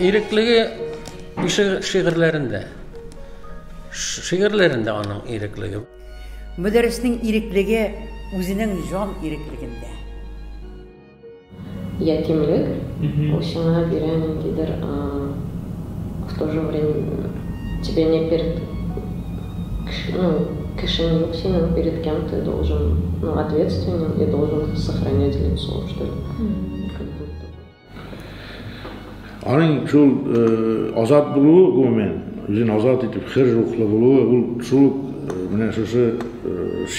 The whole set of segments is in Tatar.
İrikligi şiirlerinde onun irikligi. Müderrisning irikligi o'zining jon irikliginde. Ятимлик, ушина беременный кидер, в то же время тебе не перед, кишин юксином, перед кем ты должен, ответственен и должен сохранять лицо, что ли. Onun şul azat buluğu gümen, bizim azat etip her ruhla buluğu, şul mene şuşu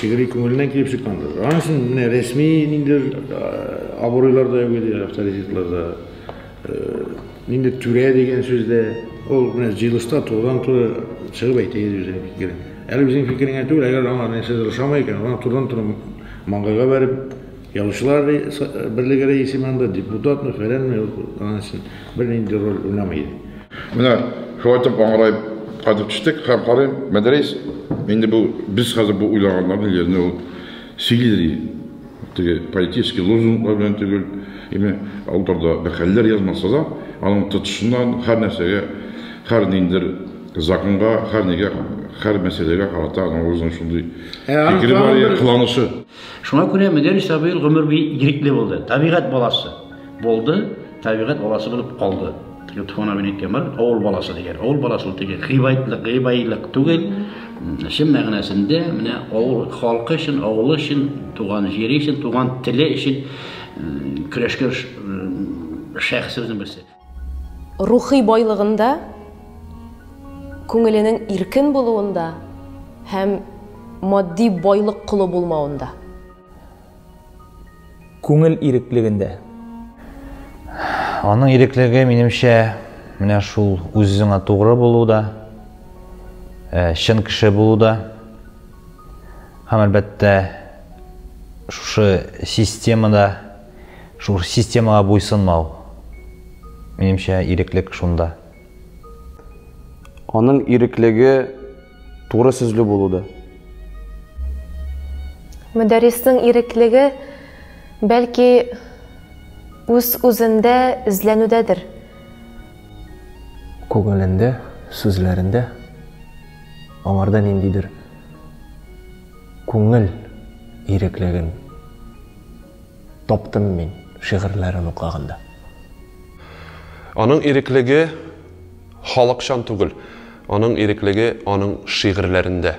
şiiri köngülünden kelip çıkandır. Onun için resmi nindir aboroylarda ögedi, avtoritetlerde nindir türe degen sözde ol jılışta to'g'ridan to'g'ri chiqib aytaydi o'zining fikrini. Eğer bizim fikrini aytıyor, eğer onlar neyse rışamayken, ona to'g'ridan to'g'ri mangaga berip Yazıcılar Birliği Reisi manda deputat mı falan mı onun için bir nindir rol oynamaydı. Mine şu aytıp angrayıp qaytып түштік, hem qarayım, Medreis, endi bu biz hazır bu uylananların yerine o sigilri, политический lozunglar bilen tügül, altarda bakaller yazmasa da, onun tutuşundan her nesege, her nindir zakınga, her nege, her meselege karata, onun özünün şunday fikri var ya, kılanışı. Şuna göre Medreis abi ömür bir irikli oldu. Tabiat balası oldu, tabiat balası bulup kaldı. Tufana bin etken oğul balası diyor. Oğul balası diyor. Gıybaylık tügel. Şimdi mağnasında oğul halkı için, oğlu için, tuğan jeri için, tuğan tili için küreşkir şahsızın birisi. Ruhi baylığında, көңелінің irkin buluğunda, hem maddi baylık kılı bulmağında. Көңіл ирекliginde. Onun irikligi menimçe mine şul özüne to'g'ri bo'luvda, shin kishi bo'luvda. Ham albatta shu sistemaga bo'ysunmau. Menimçe iriklik shunda. Onun irikligi to'g'ri so'zli bo'luvda. Müderrisning irikligi belki özünde izlenüdedir. Көңілінде, сөзлерінде аңардан ендейдір көңіл иреклігін таптым мен шиғырларын оқығанда. Onun irikligi halkşan tugul. Onun irikligi onun şiirlerinde.